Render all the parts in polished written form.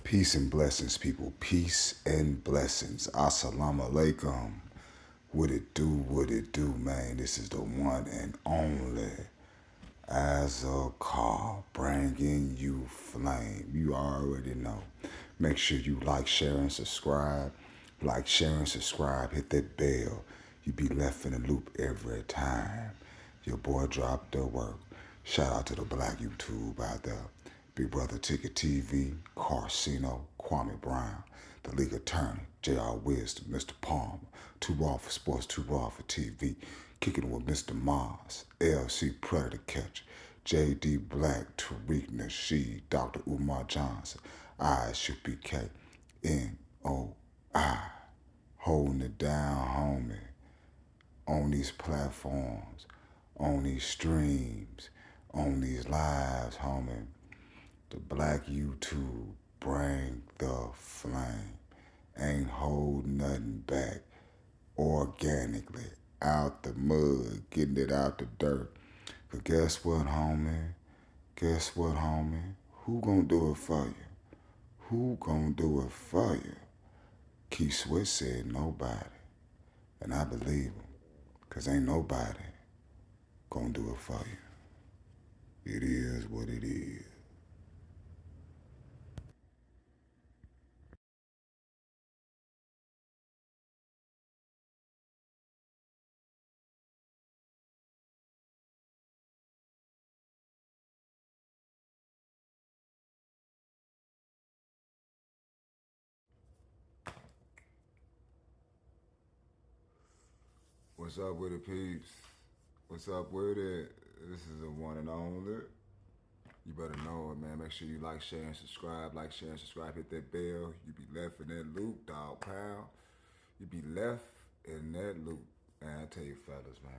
Peace and blessings, people. Peace and blessings. Assalamu alaikum. What it do, man? This is the one and only Azakar bringing you flame. You already know. Make sure you like, share, and subscribe. Like, share, and subscribe. Hit that bell. You be left in the loop every time your boy dropped the work. Shout out to the black YouTube out there. Big Brother Ticket TV, Carcino, Kwame Brown, the league attorney, J.R. Wisdom, Mr. Palmer, Too Raw for Sports, Too Raw for TV, Kicking with Mr. Mars, LC Predator Catcher, J.D. Black, Tariq Nasheed, Dr. Umar Johnson, I should be K-N-O-I, holding it down, homie, on these platforms, on these streams, on these lives, homie. The black YouTube bring the flame. Ain't hold nothing back. Organically. Out the mud. Getting it out the dirt. But guess what, homie? Guess what, homie? Who gonna do it for you? Who gonna do it for you? Keith Sweat said nobody. And I believe him. Cause ain't nobody gonna do it for you. It is what it is. What's up with it, peeps? What's up with it? This is the one and only. You better know it, man. Make sure you like, share, and subscribe. Like, share, and subscribe. Hit that bell. You be left in that loop, dog pal. You be left in that loop. And I tell you, fellas, man.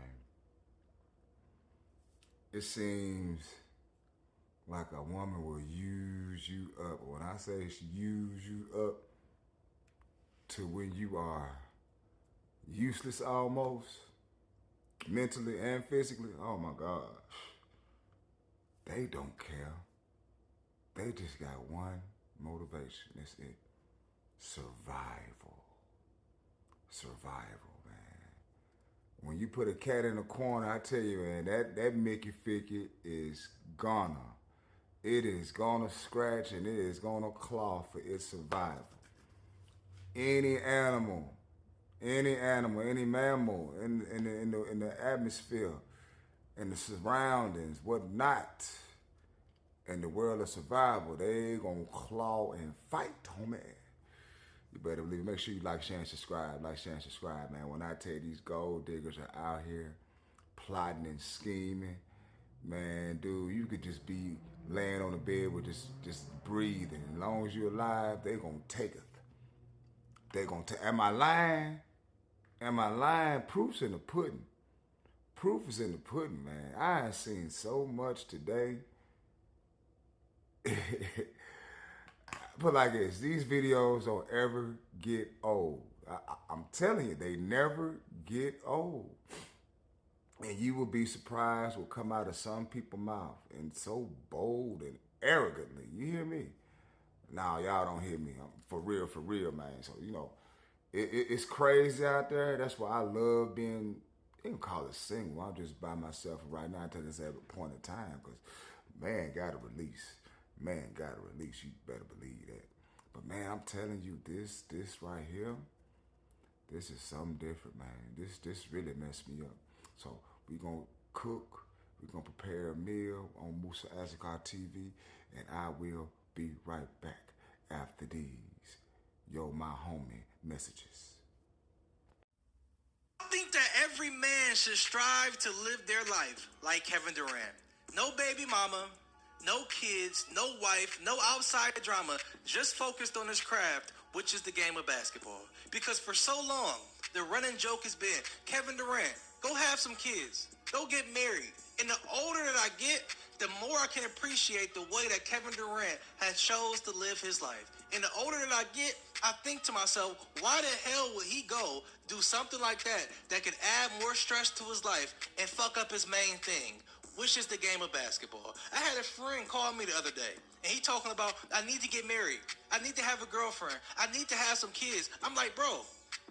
It seems like a woman will use you up. When I say she use you up to when you are useless almost, mentally and physically, oh my God. They don't care. They just got one motivation. That's it. Survival. Survival, man. When you put a cat in a corner, I tell you, man, that Mickey Ficky is gonna. It is gonna scratch and it is gonna claw for its survival. Any animal, any mammal in the atmosphere, in the surroundings, whatnot, in the world of survival, they gonna claw and fight, homie. You better believe it. Make sure you like, share, and subscribe. Like, share, and subscribe, man. When I tell you these gold diggers are out here plotting and scheming, man, dude, you could just be laying on the bed with just breathing. As long as you're alive, they gonna take it. They gonna take. Am I lying? Am I lying? Proof's in the pudding. Proof is in the pudding, man. I have seen so much today. Put like this, these videos don't ever get old. I'm telling you, they never get old. And you will be surprised what come out of some people's mouth, and so bold and arrogantly. You hear me? Nah, y'all don't hear me. I'm for real, man. So, you know, it's crazy out there. That's why I love being, you can call it single. I'm just by myself right now until this every point in time, because man gotta release. Man gotta release. You better believe that. But man, I'm telling you, this right here, this is something different, man. This really messed me up. So we gonna cook, we gonna prepare a meal on Musa Azakar TV, and I will be right back after these, yo, my homie messages. I think that every man should strive to live their life like Kevin Durant. No baby mama, no kids, no wife, no outside drama, just focused on his craft, which is the game of basketball. Because for so long, the running joke has been, Kevin Durant, go have some kids, go get married. And the older that I get, the more I can appreciate the way that Kevin Durant has chose to live his life. And the older that I get, I think to myself, why the hell would he go do something like that that could add more stress to his life and fuck up his main thing? which is the game of basketball. I had a friend call me the other day, and he talking about, I need to get married. I need to have a girlfriend. I need to have some kids. I'm like, bro,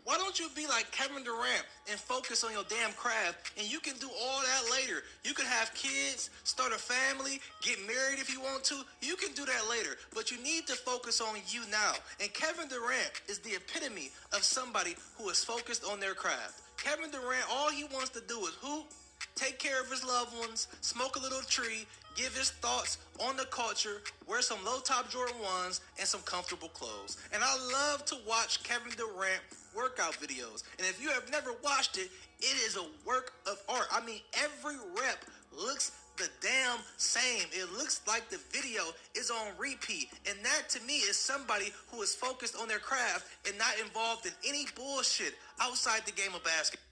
why don't you be like Kevin Durant and focus on your damn craft, and you can do all that later. You can have kids, start a family, get married if you want to. You can do that later, but you need to focus on you now. And Kevin Durant is the epitome of somebody who is focused on their craft. Kevin Durant, all he wants to do is hoop, take care of his loved ones, smoke a little tree, give his thoughts on the culture, wear some low-top Jordan 1s, and some comfortable clothes. And I love to watch Kevin Durant workout videos. And if you have never watched it, it is a work of art. I mean, every rep looks the damn same. It looks like the video is on repeat. And that to me is somebody who is focused on their craft and not involved in any bullshit outside the game of basketball.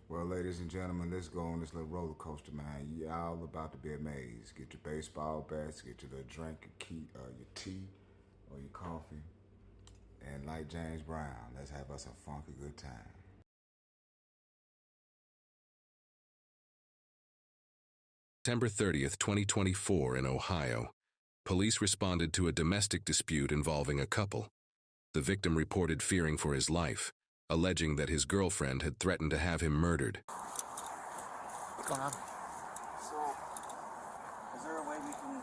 Well, ladies and gentlemen, let's go on this little roller coaster, man. Y'all about to be amazed. Get your baseball bats, get your little drink, your tea, or your coffee. And like James Brown, let's have us a funky good time. September 30th, 2024 in Ohio. Police responded to a domestic dispute involving a couple. The victim reported fearing for his life, alleging that his girlfriend had threatened to have him murdered. What's going on? So, is there a way we can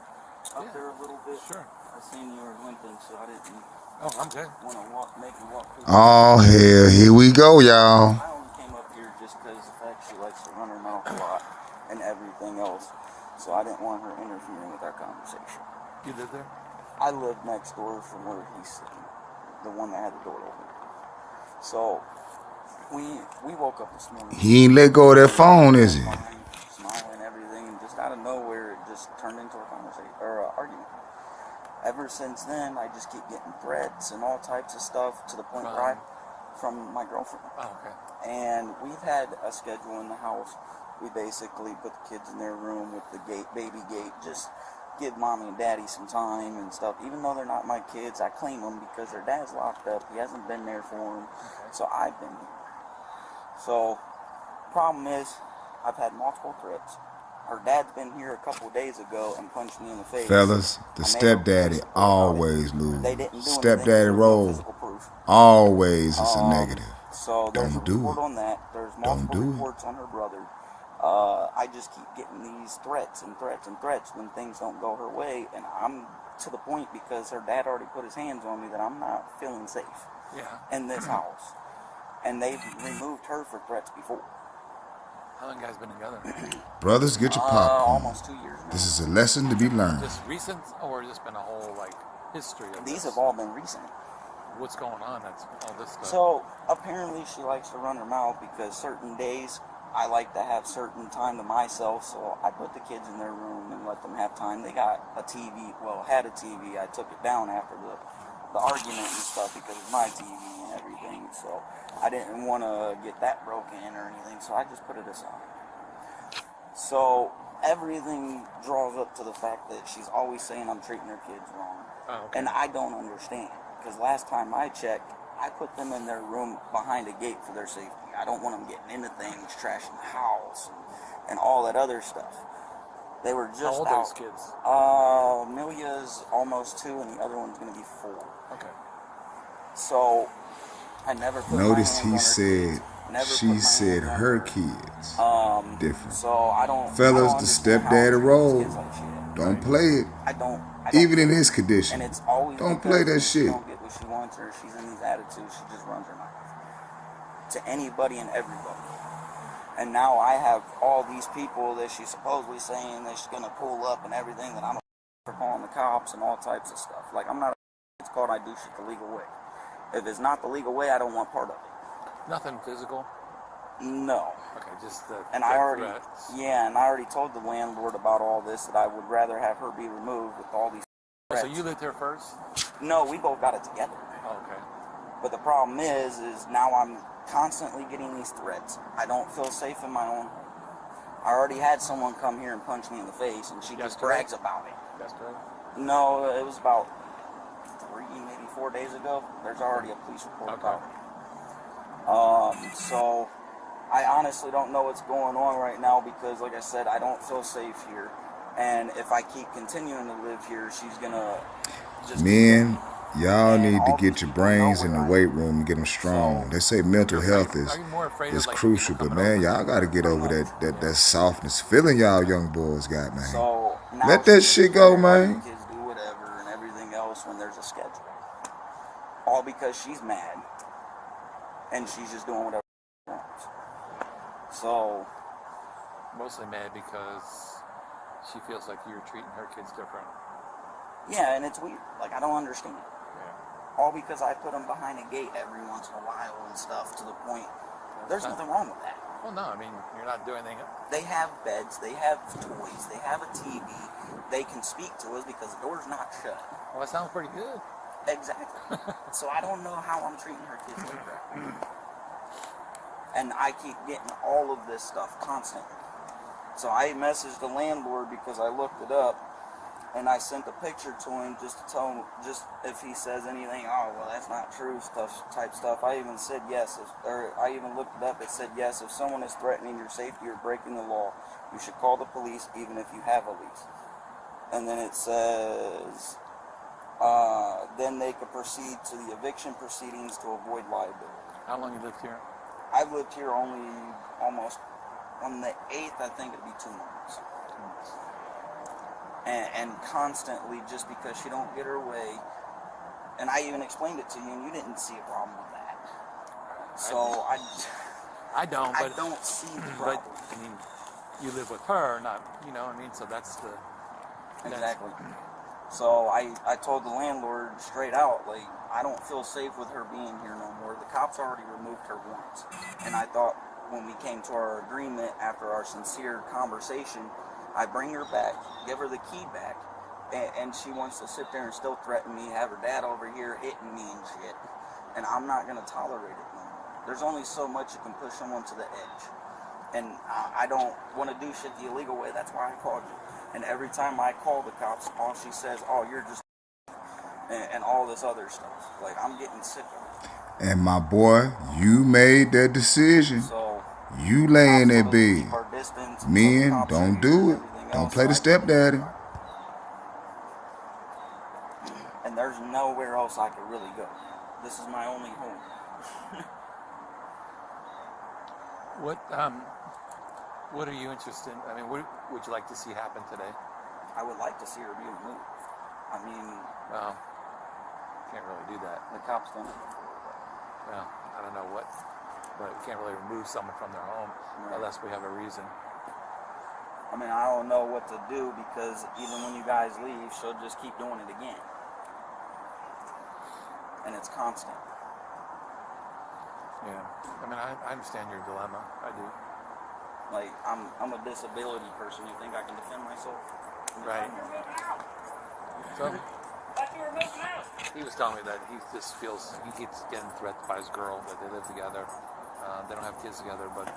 up there a little bit? Sure. I seen you were limping, so I didn't Oh, I'm good. want to make you walk through. Oh, hell, here we go, y'all. I only came up here just because the fact she likes to run her mouth a lot and everything else. So I didn't want her interfering with our conversation. You live there? I lived next door from where he's sitting, the one that had the door open. So we woke up this morning. He ain't let go of that phone, is he? Smiling and everything, and just out of nowhere, it just turned into a conversation or an argument. Ever since then, I just keep getting threats and all types of stuff to the point where from my girlfriend. Oh, okay. And we've had a schedule in the house. We basically put the kids in their room with the baby gate, just give mommy and daddy some time and stuff. Even though they're not my kids, I claim them because their dad's locked up. He hasn't been there for them, so I've been here. So, problem is, I've had multiple threats. Her dad's been here a couple of days ago and punched me in the face. Fellas, the stepdaddy always lose. They didn't do Stepdaddy role physical proof. always is a negative. So there's Don't a do report it. on that. There's multiple reports on her brother. I just keep getting these threats and threats and threats when things don't go her way, and I'm to the point because her dad already put his hands on me that I'm not feeling safe in this house. And they've removed her for threats before. How long you guys been together? Brothers, get your popcorn. Almost 2 years now. This is a lesson to be learned. Just recent, or just been a whole history of These this? have all been recent. What's going on? That's all this stuff. So apparently she likes to run her mouth because certain days I like to have certain time to myself, so I put the kids in their room and let them have time. They got a TV, had a TV. I took it down after the argument and stuff because it's my TV and everything, so I didn't want to get that broken or anything, so I just put it aside. So everything draws up to the fact that she's always saying I'm treating her kids wrong. Oh, okay. And I don't understand, because last time I checked, I put them in their room behind a gate for their safety. I don't want them getting into things, trashing the house, and all that other stuff. They were just How old out. are those kids? Amelia's almost 2, and the other one's going to be 4. Okay. So, I never put Notice my he hands on her said, kids. Never put she my said hands on her kids. Different. So, I don't... Fellas, I don't the understand how stepdaddy she treats role. kids like shit. Don't play it. I don't Even in his condition. And it's always Don't because play that when shit. She don't get what she wants, or she's in these attitudes, she just runs her mouth to anybody and everybody. And now I have all these people that she's supposedly saying that she's gonna pull up and everything, that I'm for calling the cops and all types of stuff. Like, I'm not. It's called I do shit the legal way. If it's not the legal way, I don't want part of it. Nothing physical? No. Okay, just the And I already, threats. and I already told the landlord about all this, that I would rather have her be removed with all these threats. So you lived here first? No, we both got it together. Oh, okay. But the problem is now I'm constantly getting these threats. I don't feel safe in my own home. I already had someone come here and punch me in the face, and she just brags about it. Yesterday? No, it was about 3, maybe 4 days ago. There's already a police report about it. So I honestly don't know what's going on right now because, like I said, I don't feel safe here. And if I keep continuing to live here, she's gonna just... Men, y'all And need to all get these your people brains know in the where I weight am. room and get them strong. So, They say mental You're afraid- health is are you more afraid of, like, crucial, people but coming man, over? y'all got to get over that softness feeling y'all young boys got, man. So now Let that she's shit go, letting man. Kids do whatever and everything else when there's a schedule. All because she's mad, and she's just doing whatever she wants. So Mostly mad because she feels like you're treating her kids different. yeah, and it's weird. Like, I don't understand. Yeah. All because I put them behind a gate every once in a while and stuff. To the point, there's nothing wrong with that. Well, no, I mean, you're not doing anything. They have beds, they have toys, they have a TV. They can speak to us because the door's not shut. Well, that sounds pretty good. Exactly. So I don't know how I'm treating her kids like that. And I keep getting all of this stuff constantly. So I messaged the landlord because I looked it up, and I sent a picture to him just to tell him, just if he says anything, oh, well, that's not true, type stuff. I even said yes, or I even looked it up. It said yes, if someone is threatening your safety or breaking the law, you should call the police even if you have a lease. And then it says, then they could proceed to the eviction proceedings to avoid liability. How long you lived here? I've lived here only almost, on the 8th, I think it'd be 2 months. 2 months. And constantly, just because she don't get her way, and I even explained it to you, and you didn't see a problem with that. So I don't, I but don't see the but problem. I mean, you live with her, not, you know what I mean? So that's the... Exactly. So I told the landlord straight out, like, I don't feel safe with her being here no more. The cops already removed her once. And I thought when we came to our agreement after our sincere conversation, I bring her back, give her the key back, and she wants to sit there and still threaten me, have her dad over here hitting me and shit. And I'm not going to tolerate it no more. There's only so much you can push someone to the edge. And I don't want to do shit the illegal way. That's why I called you. And every time I call the cops, all she says, oh, you're just and all this other stuff. Like, I'm getting sick of it. And my boy, you made that decision. So You lay in that cops wanna bed. keep our distance, Men, cops don't are do using it. everything Don't else, play the so I can't stepdaddy. do it. And there's nowhere else I could really go. This is my only home. What are you interested in? I mean, what would you like to see happen today? I would like to see her be removed. I mean, Well, can't really do that. the cops don't. Well, I don't know what, but we can't really remove someone from their home Right. unless we have a reason. I mean, I don't know what to do because even when you guys leave, she'll just keep doing it again. And it's constant. Yeah. I mean, I understand your dilemma. I do. Like, I'm a disability person. You think I can defend myself? Right. So he was telling me that he just feels he keeps getting threatened by his girl, that they live together. They don't have kids together, but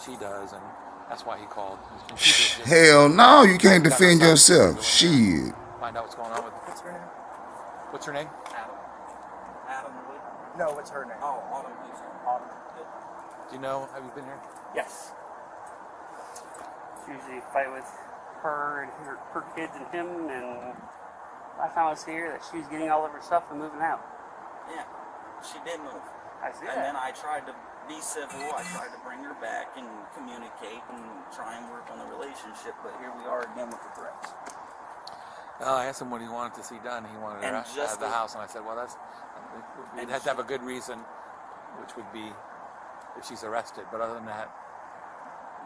she does, and that's why he called. Just Hell no, you can't defend yourself. Shit. find out what's going on with. What's her name? What's her name? Adam Wood. No, what's her name? Oh, Autumn Houston. Autumn. Do you know? Have you been here? Yes. Usually fight with her and her kids and him, and I found out here that she was getting all of her stuff and moving out. Yeah, she did move. I see And that. then I tried to be civil. I tried to bring her back and communicate and try and work on the relationship. But here we are again with the threats. I asked him what he wanted to see done. He wanted her And out just of the the- house, and I said, "Well, we'd And have to have a good reason, which would be if she's arrested. But other than that,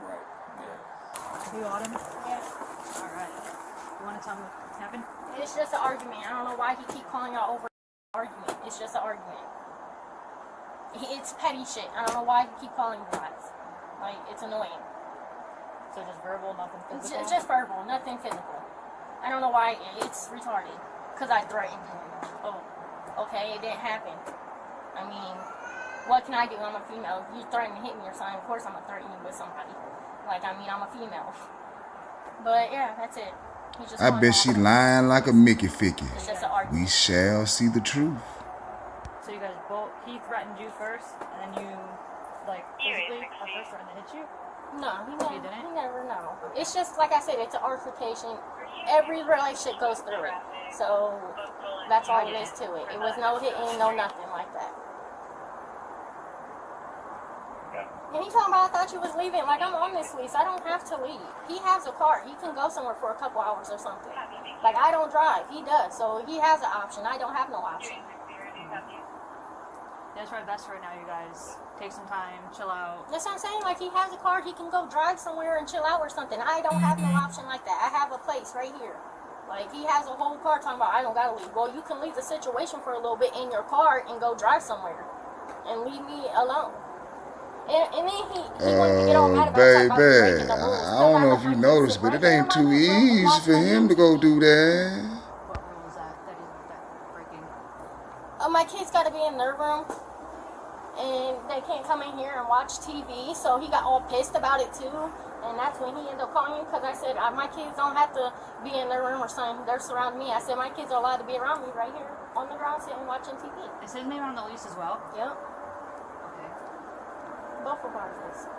Right. Yeah. You Autumn? Yeah. All right. You want to tell me what happened? It's just an argument. I don't know why he keep calling y'all over argument. It's just an argument. It's petty shit. I don't know why he keep calling you guys. Like, it's annoying. So just verbal, nothing It's physical? just verbal, nothing physical. I don't know why. It's retarded. Because I threatened him. Oh, okay, it didn't happen. I mean, what can I do? I'm a female. If you threaten to hit me or something, of course I'm going to threaten you with somebody. Like, I mean, I'm a female. But, yeah, that's it. He's just I calling bet y'all she over. lying like a Mickey Ficky. It's just an argument. We shall see the truth. So you guys both, he threatened you first, and then you like physically at first trying to hit you? No, he didn't? He never know. It's just like I said, it's an altercation. Every relationship goes through it. So that's all it is to it. It was no hitting, no nothing like that. And he talking about, I thought you was leaving. Like, I'm on this lease. I don't have to leave. He has a car. He can go somewhere for a couple hours or something. Like, I don't drive. He does. So he has an option. I don't have no option. That's probably best right now, you guys. Take some time, chill out. That's what I'm saying. Like, he has a car. He can go drive somewhere and chill out or something. I don't have no option like that. I have a place right here. Like, he has a whole car talking about, I don't gotta leave. Well, you can leave the situation for a little bit in your car and go drive somewhere. And leave me alone. And then he wanted to get all mad about baby, breaking the rules. I don't know if you noticed, but it ain't too easy for him to go do that. What rule is that he's breaking? My kids got to be in their room, and they can't come in here and watch TV, so he got all pissed about it too, and that's when he ended up calling me, because I said, my kids don't have to be in their room or something, they're surrounding me. I said, my kids are allowed to be around me right here on the ground sitting watching TV. Is his name on the lease as well? Yep. Okay. Both of ours is.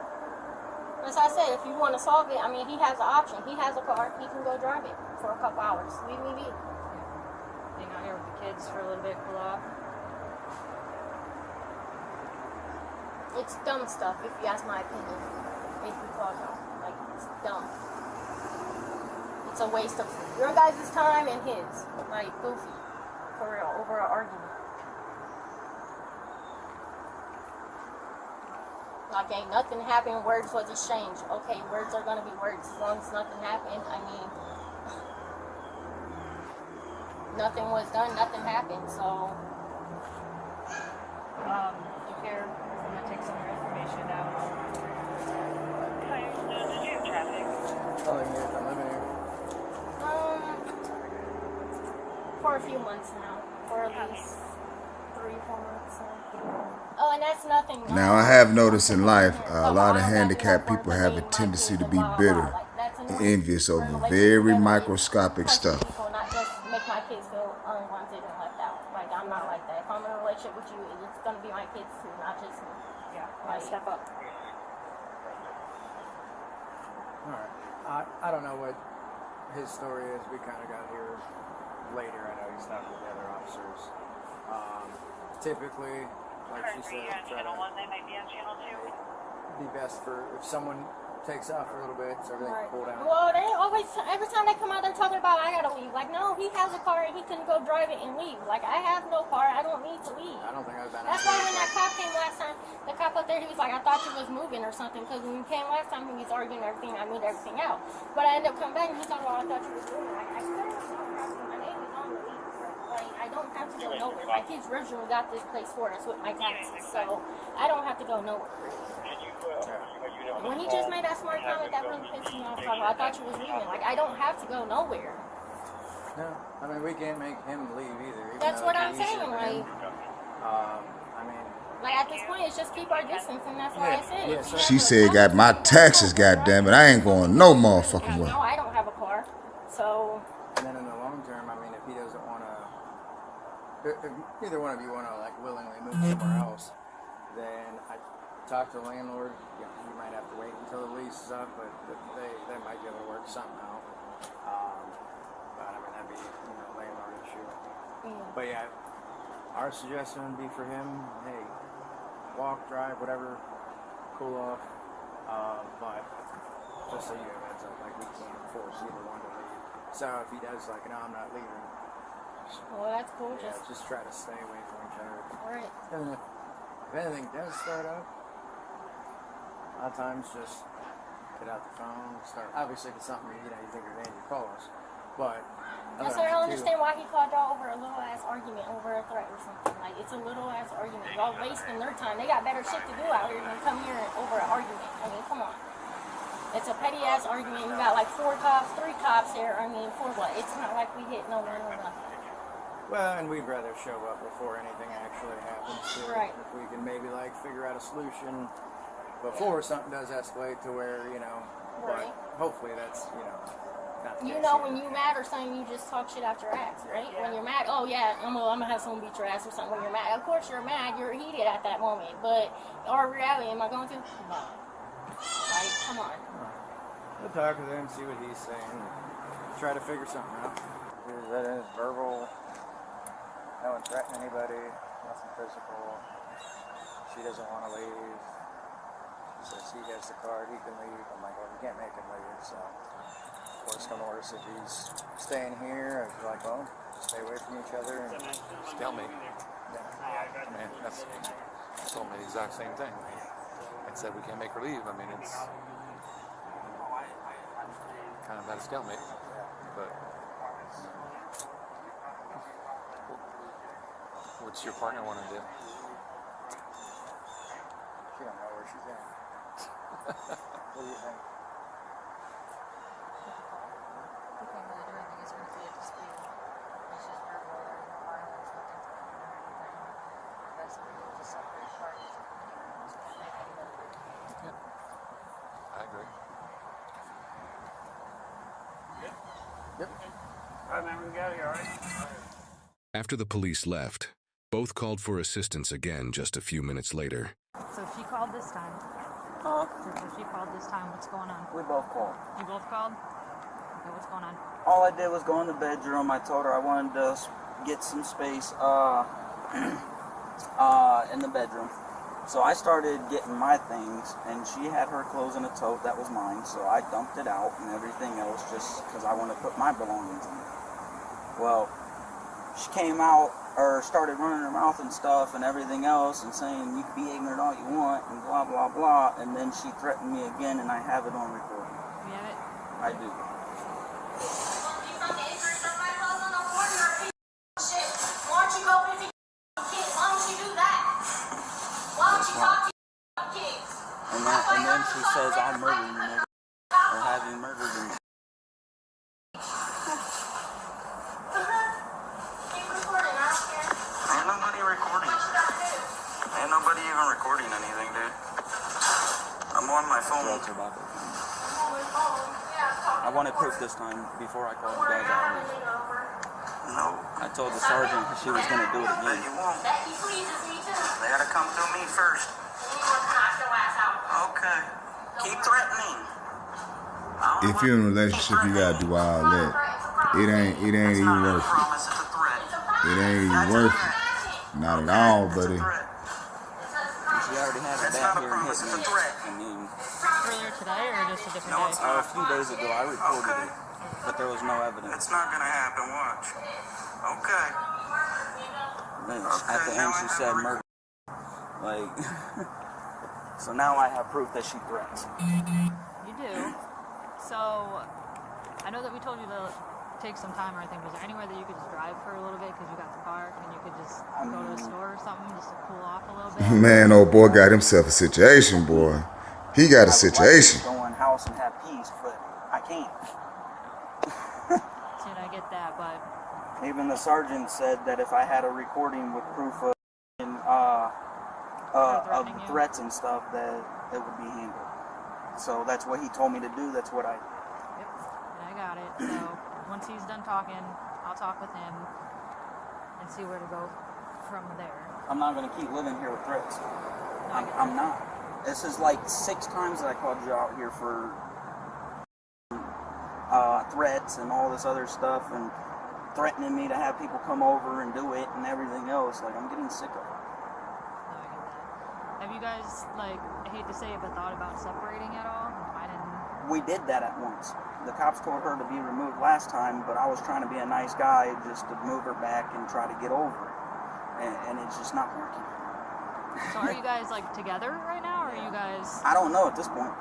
As I said, if you want to solve it, I mean, he has an option. He has a car. He can go drive it for a couple hours. Leave me be. Being out here with the kids for a little bit, cool off. It's dumb stuff, if you ask my opinion. If you call it, like, it's dumb. It's a waste of your guys' time and his. Like, goofy. For real, over an argument. Like, ain't nothing happened, words was exchanged. Okay, words are gonna be words as long as nothing happened. I mean, nothing was done, nothing happened, so. You care? I'm gonna take some of your information down. Did you have traffic? Oh, yeah, I'm living here. For a few months now. For at least 3-4 months now. Oh, and that's nothing. Now, I have noticed in life, a lot of handicapped people have a tendency to be bitter and envious over very microscopic stuff. Not just make my kids feel unwanted and left out. Like, I'm not like that. If I'm in a relationship with you, it's going to be my kids too, not just me. Yeah, Like, step up. Alright. I don't know what his story is. We kind of got here later. I know he's talking with the other officers. Typically, like she said, try to they might be on channel 2. be best for if someone takes off a little bit so everything can cool down. Well, they always, every time they come out, they're talking about, I gotta leave. Like, no, he has a car and he can go drive it and leave. Like, I have no car, I don't need to leave. I don't think I've been. That's why when that cop came last time, the cop up there, he was like, I thought you was moving or something, because when you came last time, he was arguing everything, I moved everything out. But I ended up coming back and he thought, well, I thought you was moving. Like, I couldn't stop asking, my name is on the lease. Like, I don't have to go nowhere. My kids originally got this place for us with my taxes, so I don't have to go nowhere. When he just made that smart comment, that really pissed me off. I thought you was leaving. Like, I don't have to go nowhere. No, I mean we can't make him leave either. That's what I'm saying. Like, I mean, like at this point, it's just keep our distance, and that's why I said. Yeah, She said, got my taxes, goddammit. I ain't going no motherfucking way. No, I don't have a car, so. and then in the long term, I mean, if he doesn't want to, if either one of you want to like willingly move somewhere else, then I talk to the landlord. You know, you might have to wait until the lease is up, but they might be able to work something out. But I mean, that'd be a landlord issue. But yeah, our suggestion would be for him, hey, walk, drive, whatever, cool off. But just so you have heads up, like we can't force either one to leave. So if he does like, no, I'm not leaving. Well, that's cool. Yeah, just try to stay away from each other. Right. And if anything does start up, a lot of times just get out the phone, start. Obviously, if it's something you think your name, you call us. But That's why I don't understand why he called y'all over a little ass argument over a threat or something. Like, it's a little ass argument. Y'all wasting their time. They got better shit to do out here than come here over an argument. I mean, come on. It's a petty ass argument. You got like 4 cops, 3 cops here. I mean, for what? It's not like we hit no one or nothing. Well, and we'd rather show up before anything actually happens. Too. Right. If we can maybe like figure out a solution before something does escalate to where Right. But hopefully that's You know, when you mad or something, you just talk shit out your ass, right? Yeah. When you're mad, oh yeah, I'm gonna have someone beat your ass or something. When you're mad, of course you're mad, you're heated at that moment. But our reality, am I going to? No. Like, come on. We'll talk with him, see what he's saying, try to figure something out. That is verbal. No one threatened anybody. Nothing physical. She doesn't want to leave. She says he has the card, he can leave. I'm like, well, you can't make him leave, so. Worst come to worst, if he's staying here, I'd be like, well, stay away from each other. And Stalemate. Yeah. Man, that's told me the exact same thing. I said we can't make her leave. I mean, it's kind of at a stalemate. But what's your partner want to do? She don't know where she's at. What do you think? I agree. Yep. All right, man, we can get out of here, all right? After the police left, both called for assistance again just a few minutes later. So she called this time. Huh? So she called this time. What's going on? We both called. You both called? Okay, what's going on? All I did was go in the bedroom. I told her I wanted to get some space in the bedroom. So I started getting my things, and she had her clothes in a tote that was mine, so I dumped it out and everything else just because I wanted to put my belongings in it. Well, she came out, or started running her mouth and stuff and everything else and saying, you can be ignorant all you want and blah, blah, blah, and then she threatened me again, and I have it on recording. You have it? I do. And then she says I'm murdering you, nigga, or have you murdered him. Ain't nobody recording. Ain't nobody even recording anything, dude. I'm on my phone. I wanted proof this time before I called you guys out. No. I told the sergeant she was going to do it again. You won't. They gotta come through me first. Okay. Keep threatening. If you're in a relationship, you gotta do all that. It ain't even worth it. It ain't even worth it. Not at all, buddy. She already had her back here and hit me. I mean, Earlier today or just a different day? a few days ago I reported it, but there was no evidence. It's not gonna happen, watch. Okay. At the end she said murder. Like, so now I have proof that she threats. You do. So, I know that we told you to take some time or anything. Was there anywhere that you could just drive for a little bit because you got the car and you could just go to the store or something just to cool off a little bit? Man, old boy got himself a situation, boy. He got a situation. I would like to go in house and have peace, but I can't. See, I get that, but even the sergeant said that if I had a recording with proof of threats and stuff, that it would be handled. So that's what he told me to do. That's what I. Yep, I got it. So once he's done talking, I'll talk with him and see where to go from there. I'm not going to keep living here with threats. I'm not. This is like 6 times that I called you out here for threats and all this other stuff and threatening me to have people come over and do it and everything else. Like, I'm getting sick of it. No, I get that. Have you guys, like, I hate to say it, but thought about separating at all? We did that at once. The cops told her to be removed last time, but I was trying to be a nice guy just to move her back and try to get over it. And it's just not working. So are you guys, like, together right now, or are you guys... I don't know at this point.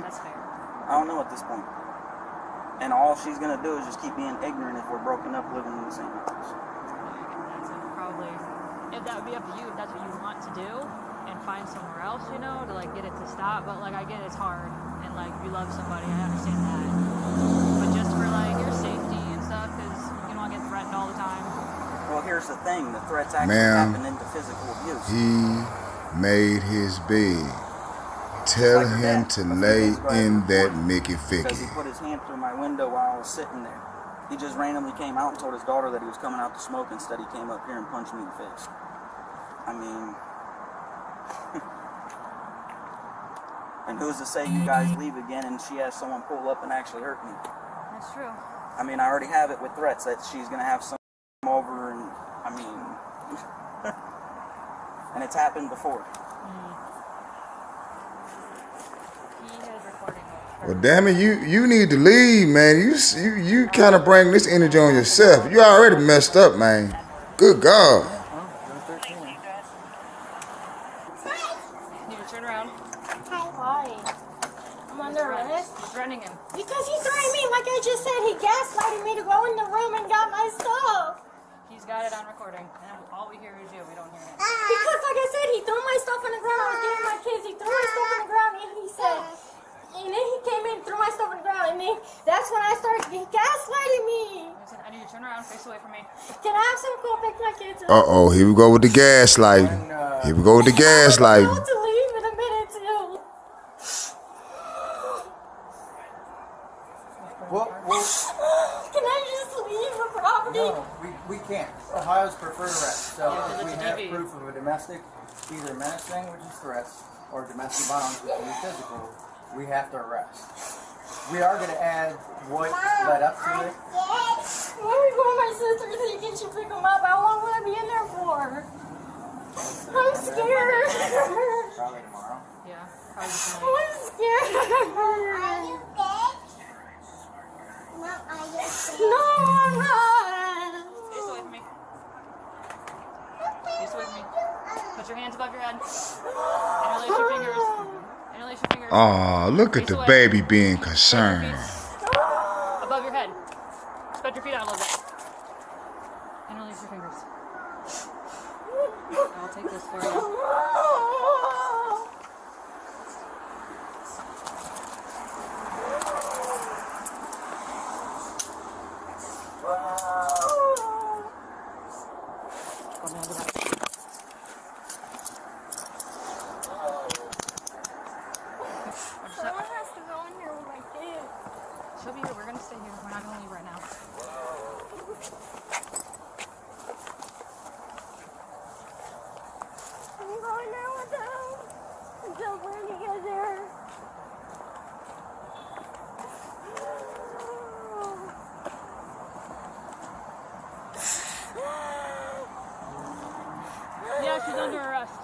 That's fair. I don't know at this point. And all she's going to do is just keep being ignorant if we're broken up living in the same house. That's probably... If that would be up to you, if that's what you want to do, and find somewhere else, you know, to, like, get it to stop. But, like, I get it's hard, and, like, you love somebody, I understand that. But just for, like, your safety and stuff, because you don't want to get threatened all the time. Well, here's the thing. The threats actually happen into physical abuse. He made his bed. Tell him to lay in that Mickey Because Ficky. he put his hand through my window while I was sitting there. He just randomly came out and told his daughter that he was coming out to smoke. Instead, he came up here and punched me in the face. I mean, and who's to say you guys leave again and she has someone pull up and actually hurt me? That's true. I mean, I already have it with threats that she's going to have someone come over and, I mean, and it's happened before. Well, damn it, you need to leave, man. You kind of bring this energy on yourself. You already messed up, man. Good God. You turn around. Why? I'm under arrest. You're threatening him. Because he threatened me, like I just said. He gaslighted me to go in the room and got my stuff. He's got it on recording, and all we hear is you. We don't hear him. Because, like I said, he threw my stuff on the ground. I was getting my kids. He threw my stuff on the ground, and he said, and then he came in and threw my stuff on the ground, and then that's when I started gaslighting me. Listen, I need you to turn around, face away from me. Can I have some go pick my kids up? Uh-oh, here we go with the gaslight. Here we go with the gaslight. I'm about to leave in a minute, too. Can I just leave the property? No, we can't. Ohio's preferred arrest. So if we have proof of a domestic, either menacing, which is threats, or domestic violence, which is physical, we have to arrest. We are going to add what led up to it. Let me go with my sister so you can pick them up. How long will I be in there for? I'm scared. Probably tomorrow. Yeah, probably just I'm scared. Are you dead? No, are you dead? No, I'm not. Face away from me. Face away from me. Put your hands above your head. Interlace your fingers. Interlace your fingers. Oh, look at the baby being concerned. Above your head. Spread your feet out a little bit. Interlace your fingers. I'll take this for you. Go down to that. Someone has to go in here with my kids. She'll be here. We're gonna stay here. We're not gonna leave right now. I'm going there with them until Brandy gets there. Yeah, she's under arrest.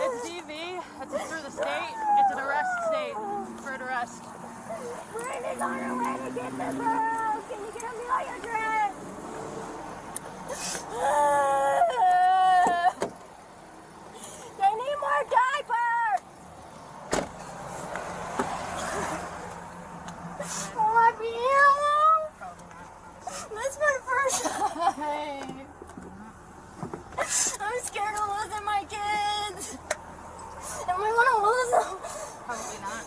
It's DV. It's through the state. It's an arrest state. Deferred arrest. Brandy's on her way to get the girl. Can you get me all your dress? They need more diapers. Will I be here long? That's my first time. I'm scared of losing my kids. And we want to lose them. Probably not.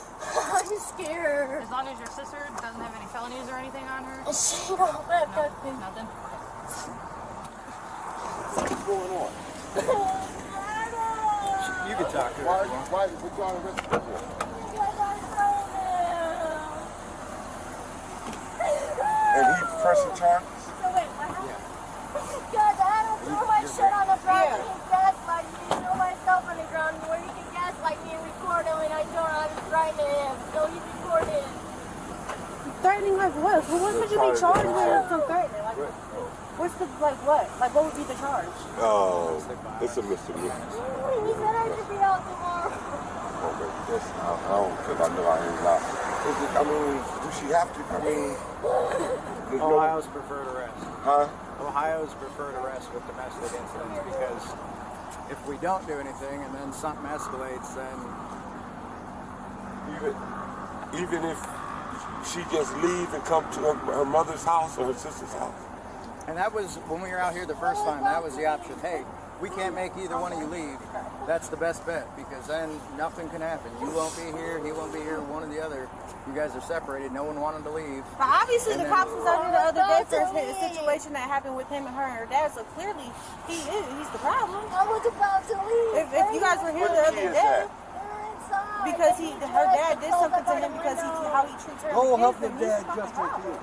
I'm scared. As long as your sister doesn't have any felonies or anything on her. She don't have nothing. Nothing. What's going on? You can talk to her. Why are you on arrest for? And he pressing charges? So wait, what happened? Because I don't throw my shit on the ground and he gaslighted me. Throw my stuff on the ground where he can gaslight me and record him and I don't know how to threaten him. So he's recorded. Threatening like what? What would you be charged with from threatening? Like, what's the, like what? Like what would be the charge? Oh, it's a misdemeanor. He said I should be out tomorrow. Okay, that's, I don't think I know I ain't lying. I mean, do she have to? I mean, Ohio's preferred arrest. Huh? Ohio's preferred arrest with domestic incidents because if we don't do anything and then something escalates, then even if she just leave and come to her mother's house or her sister's house. And that was, when we were out here the first time, that was the option. Hey, we can't make either one of you leave, that's the best bet, because then nothing can happen. You won't be here, he won't be here, one or the other. You guys are separated, no one wanted to leave. But obviously the cops was out here the other day for a situation that happened with him and her and her dad, so clearly he's the problem. I was about to leave. If you guys were here the other day, because her dad did something to him because how he treats her. Go help your dad just with you.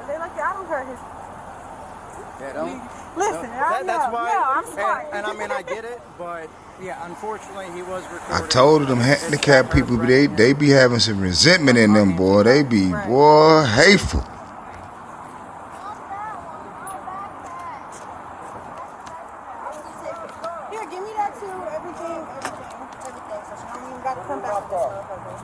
They like, I don't hurt his. Yeah, don't. Listen, that's why. Yeah, I'm smart. And I mean, I get it, but yeah, unfortunately, he was recorded. I told them handicapped people, they be having some resentment in them, boy. They be, boy, hateful. Here, give me that too. Everything. So she don't even got to come back to this.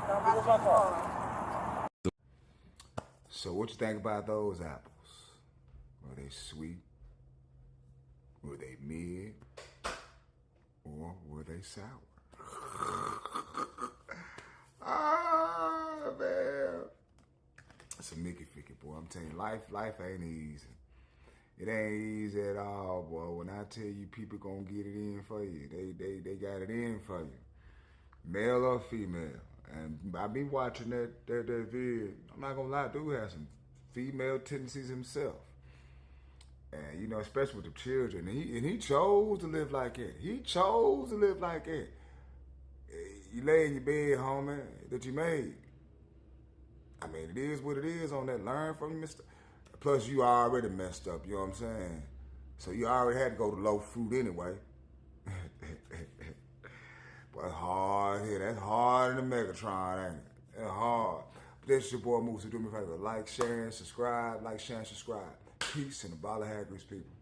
So what you think about those apples? Were they sweet? Were they mid? Or were they sour? Ah, man. It's a Mickey Ficky, boy. I'm telling you, life ain't easy. It ain't easy at all, boy. When I tell you people gonna get it in for you, they got it in for you. Male or female. And I be watching that vid. I'm not gonna lie, dude has some female tendencies himself. And you know, especially with the children. And he chose to live like that. He chose to live like that. You lay in your bed, homie, that you made. I mean, it is what it is on that. Learn from your mistake. Plus, you already messed up, you know what I'm saying? So you already had to go to low fruit anyway. But hard here. That's hard in the Megatron, ain't it? That's hard. But this your boy Moose. Do me a favor. Like, share, and subscribe. Like, share, and subscribe. Peace and the Bala Hagris, people.